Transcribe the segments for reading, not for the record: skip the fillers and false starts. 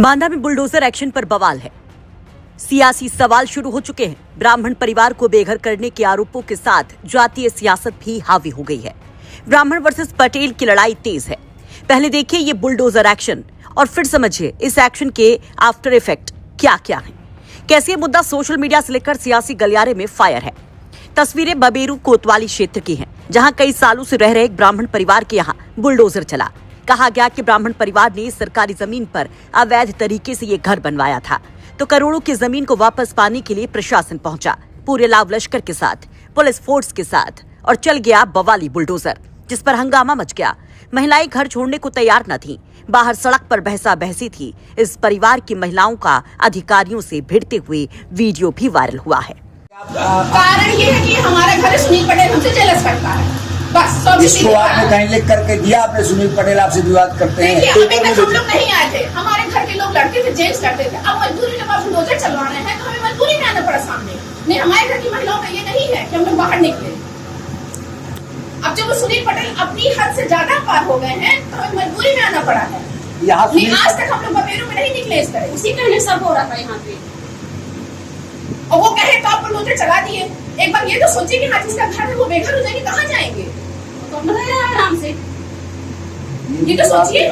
बांदा में bulldozer action पर बवाल है। सियासी सवाल शुरू हो चुके हैं। ब्राह्मण परिवार को बेघर करने के आरोपों के साथ जातीय सियासत भी हावी हो गई है। ब्राह्मण वर्सेस पटेल की लड़ाई तेज है। पहले देखिए ये बुलडोजर एक्शन और फिर समझिए इस एक्शन के आफ्टर इफेक्ट क्या क्या हैं। कैसे ये मुद्दा सोशल मीडिया से लेकर सियासी गलियारे में फायर है। तस्वीरें बबेरू कोतवाली क्षेत्र की हैं, जहां कई सालों से रह रहे एक ब्राह्मण परिवार के यहां बुलडोजर चला। कहा गया कि ब्राह्मण परिवार ने सरकारी जमीन पर अवैध तरीके से ये घर बनवाया था, तो करोड़ों की जमीन को वापस पाने के लिए प्रशासन पहुंचा, पूरे लाव लश्कर के साथ, पुलिस फोर्स के साथ, और चल गया बवाली बुलडोजर, जिस पर हंगामा मच गया। महिलाएं घर छोड़ने को तैयार न थीं, बाहर सड़क पर बहसा बहसी थी। इस परिवार की महिलाओं का अधिकारियों से भिड़ते हुए वीडियो भी वायरल हुआ है। कारण ये है कि हमारा घर सुनील पटेल हमसे जेलस करता है, बस। इसको आपने कहीं लिख करके दिया, आपने सुनील पटेल आपसे विवाद करते हैं। देखिए, अभी तक हम लोग नहीं आए थे, हमारे घर के लोग लड़ते थे, जेल्स करते थे। अब मजबूरी में आप बुलडोजर चलवाने हैं तो हमें मजबूरी में आना पड़ा सामने। नहीं, हमारे घर की महिलाओं का ये नहीं है कि हम लोग बाहर निकले। अब जब वो सुनील पटेल अपनी हद से ज्यादा पार हो गए हैं तो हमें मजबूरी में आना पड़ा है। नहीं, आज तक हम लोग बबेरू में नहीं निकले इस तरह। उसी कहने सब हो रहा था यहाँ पे, और वो कहे तो आप बुलडोजर चला दिए। एक बार ये तो सोचिए कि हाँ, जिसका घर है वो बेघर हो जाएंगे, कहाँ जाएंगे? तो आराम से ये तो सोचिए।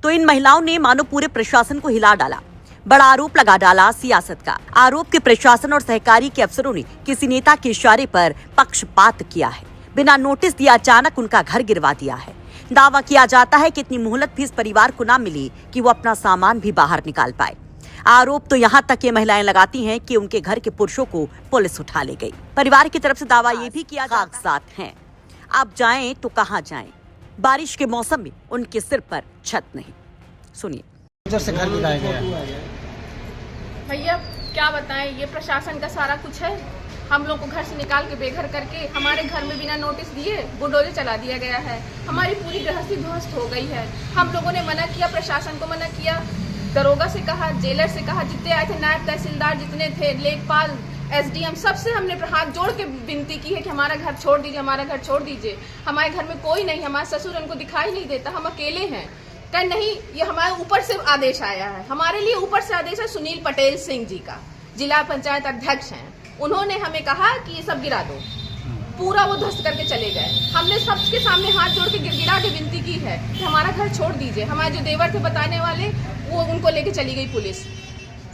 तो इन महिलाओं ने मानो पूरे प्रशासन को हिला डाला, बड़ा आरोप लगा डाला सियासत का। आरोप के प्रशासन और सहकारी के अफसरों ने किसी नेता के इशारे पर पक्षपात किया है। बिना नोटिस दिए अचानक उनका घर गिरवा दिया है। दावा किया जाता है कि इतनी मोहलत भी इस परिवार को न मिली कि वो अपना सामान भी बाहर निकाल पाए। आरोप तो यहाँ तक ये महिलाएं लगाती हैं कि उनके घर के पुरुषों को पुलिस उठा ले गई। परिवार की तरफ से दावा ये भी किया कागजात हैं। आप जाएं तो कहाँ जाएं? बारिश के मौसम में उनके सिर पर छत नहीं। सुनिए। से घर गिराया गया। भैया क्या बताएं, ये प्रशासन का सारा कुछ है। हम लोग को घर से निकाल के बेघर करके हमारे घर में बिना नोटिस दिए बुलडोजर चला दिया गया है। हमारी पूरी गृहस्थी ध्वस्त हो गई है। हम लोगों ने मना किया, प्रशासन को मना किया, दरोगा से कहा, जेलर से कहा, जितने आए थे नायब तहसीलदार जितने थे, लेखपाल, एसडीएम, सबसे हमने हाथ जोड़ के विनती की है कि हमारा घर छोड़ दीजिए, हमारा घर छोड़ दीजिए। हमारे घर में कोई नहीं, हमारे ससुर उनको दिखाई नहीं देता, हम अकेले हैं। कह नहीं, ये हमारे ऊपर से आदेश आया है, हमारे लिए ऊपर से आदेश है सुनील पटेल सिंह जी का, जिला पंचायत अध्यक्ष हैं। उन्होंने हमें कहा कि ये सब गिरा दो, पूरा वो ध्वस्त करके चले गए। हमने सबके सामने हाथ जोड़ के गिड़गिड़ा के विनती की है कि हमारा घर छोड़ दीजिए। हमारे जो देवर थे बताने वाले, वो उनको लेके चली गई पुलिस,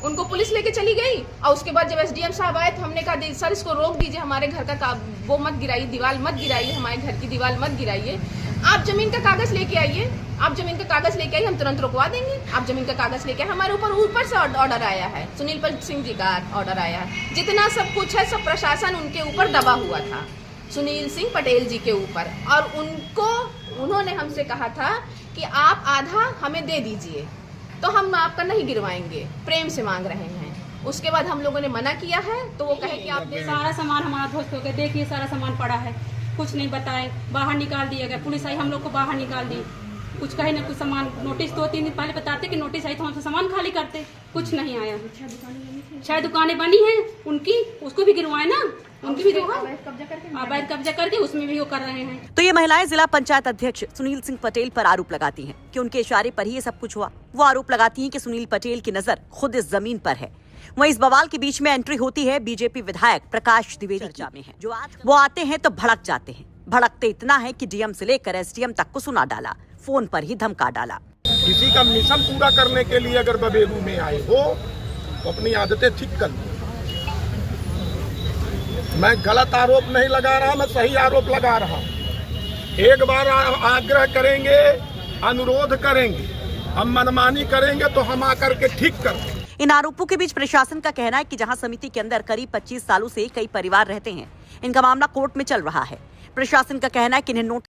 उनको पुलिस लेके चली गई। और उसके बाद जब एसडीएम साहब आए तो हमने कहा सर इसको रोक दीजिए, हमारे घर का वो मत गिराइए, दीवार मत गिराइए, हमारे घर की दीवार मत गिराइए। आप जमीन का कागज लेके आइए, आप जमीन का कागज लेके आइए, हम तुरंत रुकवा देंगे। आप जमीन का कागज लेके आए। हमारे ऊपर से ऑर्डर आया है, सुनील पटेल सिंह जी का ऑर्डर आया है। जितना सब कुछ है, सब प्रशासन उनके ऊपर दबा हुआ था, सुनील सिंह पटेल जी के ऊपर। और उन्होंने हमसे कहा था कि आप आधा हमें दे दीजिए तो हम आपका नहीं गिरवाएंगे, प्रेम से मांग रहे हैं। उसके बाद हम लोगों ने मना किया है तो वो कहे कि आप सारा सामान हमारा ध्वस्त हो गया। देखिए सारा सामान पड़ा है, कुछ नहीं बताए, बाहर निकाल दिया गया। पुलिस आई, हम लोग को बाहर निकाल दी। कुछ कहे ना कुछ सामान, नोटिस 2-3 दिन पहले बताते कि नोटिस आई तो हमसे सामान खाली करते, कुछ नहीं आया। 6 दुकानें बनी हैं उनकी, उसको भी गिरवाए ना, उनकी भी अवैध कब्जा करके उसमें भी वो कर रहे हैं। तो ये महिलाएं जिला पंचायत अध्यक्ष सुनील सिंह पटेल पर आरोप लगाती हैं कि उनके इशारे पर ही ये सब कुछ हुआ। वो आरोप लगाती हैं कि सुनील पटेल की नजर खुद इस जमीन पर है। वहीं इस बवाल के बीच में एंट्री होती है बीजेपी विधायक प्रकाश द्विवेदी चर्चा में है, जो आज वो आते हैं तो भड़क जाते हैं। भड़कते इतना है कि डीएम से लेकर एसडीएम तक को सुना डाला, फोन पर ही धमका डाला। किसी का मिशन पूरा करने के लिए अगर बबेरू में आए हो तो अपनी आदतें ठीक कर लो। मैं गलत आरोप नहीं लगा रहा, मैं सही आरोप लगा रहा हूं। एक बार आग्रह करेंगे, अनुरोध करेंगे, हम मनमानी करेंगे तो हम आकर के ठीक कर। इन आरोपों के बीच प्रशासन का कहना है कि जहां समिति के अंदर करीब 25 सालों से कई परिवार रहते हैं, इनका मामला कोर्ट में चल रहा है। प्रशासन का कहना है कि इन्हें नोटिस